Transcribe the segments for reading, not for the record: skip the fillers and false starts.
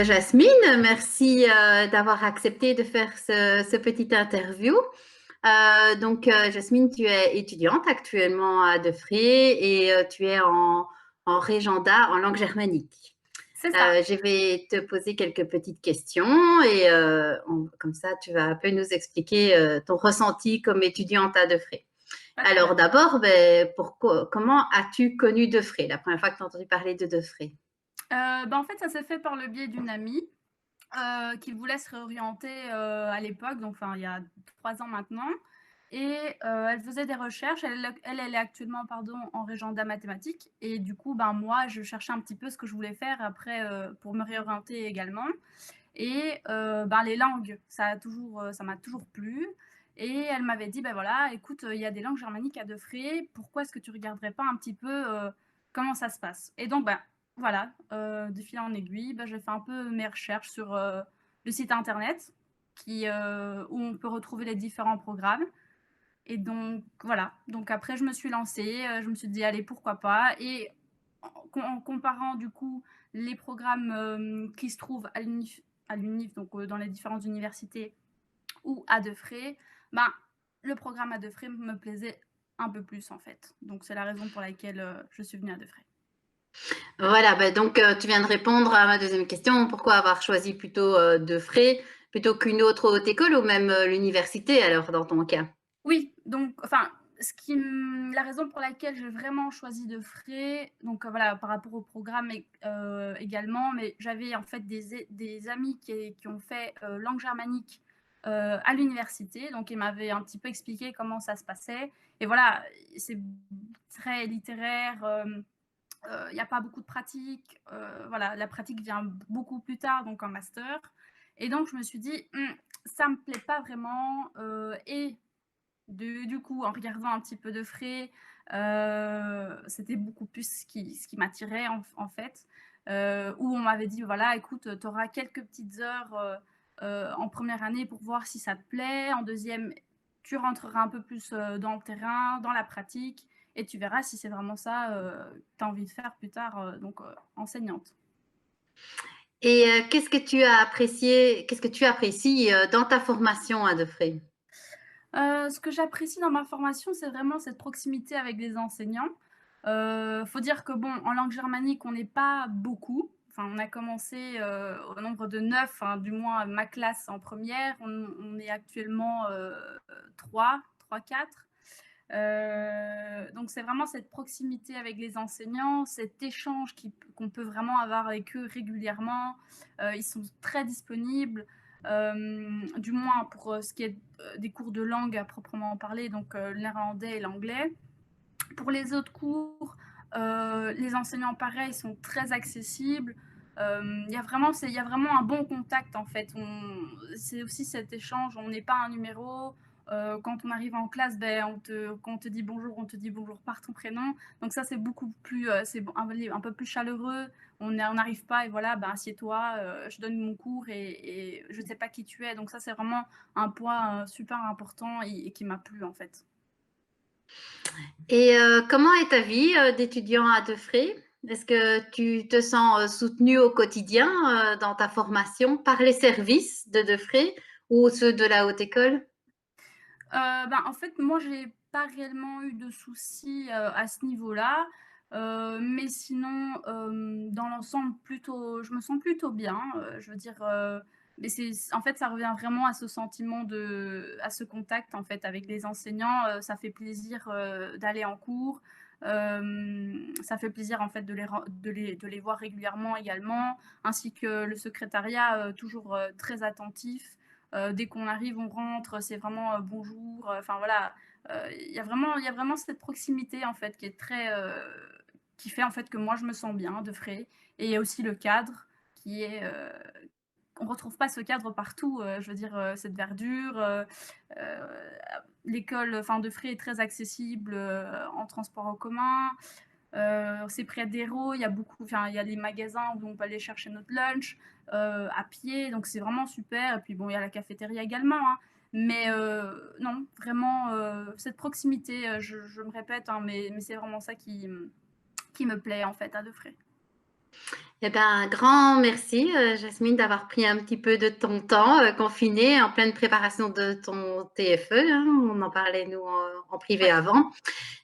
Jasmine, merci d'avoir accepté de faire ce petit interview. Jasmine, tu es étudiante actuellement à Defré et tu es en Régenda en langue germanique. C'est ça. Je vais te poser quelques petites questions et comme ça, tu vas un peu nous expliquer ton ressenti comme étudiante à Defré. Pas de Alors problème. d'abord, comment as-tu connu Defré, la première fois que tu as entendu parler de Defré? En fait, ça s'est fait par le biais d'une amie, qui voulait se réorienter, à l'époque, donc enfin, il y a 3 ans maintenant et elle faisait des recherches. Elle est actuellement, pardon, en régenda mathématiques et du coup, ben, moi, je cherchais un petit peu ce que je voulais faire après, pour me réorienter également et les langues, ça m'a toujours plu et elle m'avait dit: «Ben voilà, écoute, il y a des langues germaniques à Defré, pourquoi est-ce que tu regarderais pas un petit peu, comment ça se passe?» Et donc voilà, de fil en aiguille, j'ai fait un peu mes recherches sur, le site internet où on peut retrouver les différents programmes et donc voilà. Donc après je me suis lancée, je me suis dit: «Allez, pourquoi pas?» Et en comparant du coup les programmes, qui se trouvent à l'UNIF, donc dans les différentes universités ou à Defré, ben, le programme à Defré me plaisait un peu plus en fait. Donc c'est la raison pour laquelle, je suis venue à Defré. Voilà, tu viens de répondre à ma deuxième question. Pourquoi avoir choisi plutôt Defré plutôt qu'une autre haute école ou même l'université, alors, dans ton cas? Oui, donc enfin, la raison pour laquelle j'ai vraiment choisi Defré, donc voilà, par rapport au programme également, mais j'avais en fait des amis qui ont fait, langue germanique, à l'université, donc ils m'avaient un petit peu expliqué comment ça se passait et voilà, c'est très littéraire, il y a pas beaucoup de pratique, voilà, la pratique vient beaucoup plus tard, donc en master et donc je me suis dit: Ça me plaît pas vraiment», et du coup, en regardant un petit peu de frais, c'était beaucoup plus ce qui m'attirait en fait, où on m'avait dit: «Voilà, écoute, tu auras quelques petites heures, en première année pour voir si ça te plaît. En deuxième, tu rentreras un peu plus, dans le terrain, dans la pratique et tu verras si c'est vraiment ça, que tu as envie de faire plus tard, enseignante». Et qu'est-ce que tu apprécies dans ta formation à Defré? Ce que j'apprécie dans ma formation, c'est vraiment cette proximité avec les enseignants. Faut dire que bon, en langue germanique, on n'est pas beaucoup. Enfin, on a commencé, au nombre de 9, hein, du moins ma classe en première. On est actuellement, 3-4. Donc c'est vraiment cette proximité avec les enseignants, cet échange qu'on peut vraiment avoir avec eux régulièrement. Ils sont très disponibles, du moins pour ce qui est des cours de langue à proprement parler, donc le néerlandais et l'anglais. Pour les autres cours, les enseignants, pareil, sont très accessibles. Il y a vraiment un bon contact en fait. C'est aussi cet échange, on n'est pas un numéro. Quand on arrive en classe, quand on te dit bonjour, on te dit bonjour par ton prénom. Donc ça, c'est beaucoup plus, un peu plus chaleureux. On n'arrive pas et voilà, assieds-toi, je donne mon cours et je ne sais pas qui tu es. Donc ça, c'est vraiment un point super important et qui m'a plu en fait. Et comment est ta vie d'étudiant à Defré? Est-ce que tu te sens soutenue au quotidien dans ta formation par les services de Defré ou ceux de la haute école? En fait, moi, j'ai pas réellement eu de soucis, à ce niveau-là, mais sinon, dans l'ensemble, je me sens plutôt bien, je veux dire, mais en fait, ça revient vraiment à ce sentiment à ce contact, en fait, avec les enseignants, ça fait plaisir, d'aller en cours, ça fait plaisir, en fait, de les voir régulièrement également, ainsi que le secrétariat, toujours, très attentif. Dès qu'on arrive, on rentre, c'est vraiment, bonjour, enfin voilà, il y a vraiment cette proximité en fait qui fait en fait que moi je me sens bien de frais et il y a aussi le cadre qui est, on retrouve pas ce cadre partout, je veux dire, cette verdure, heu, l'école, enfin de frais est très accessible, en transport en commun. C'est près d'Hérault, il y a des magasins où on peut aller chercher notre lunch, à pied, donc c'est vraiment super et puis bon, il y a la cafétéria également, hein. Mais non, vraiment, cette proximité, je me répète, hein, mais c'est vraiment ça qui me plaît en fait à Defré. Eh ben, un grand merci, Jasmine, d'avoir pris un petit peu de ton temps, confiné, en pleine préparation de ton TFE, hein. On en parlait, nous, en privé Ouais, avant.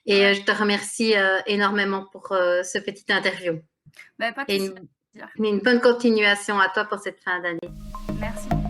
Et ouais. je te remercie énormément pour ce petit interview. Bah, pas de Et souci, avec plaisir. une bonne continuation à toi pour cette fin d'année. Merci beaucoup.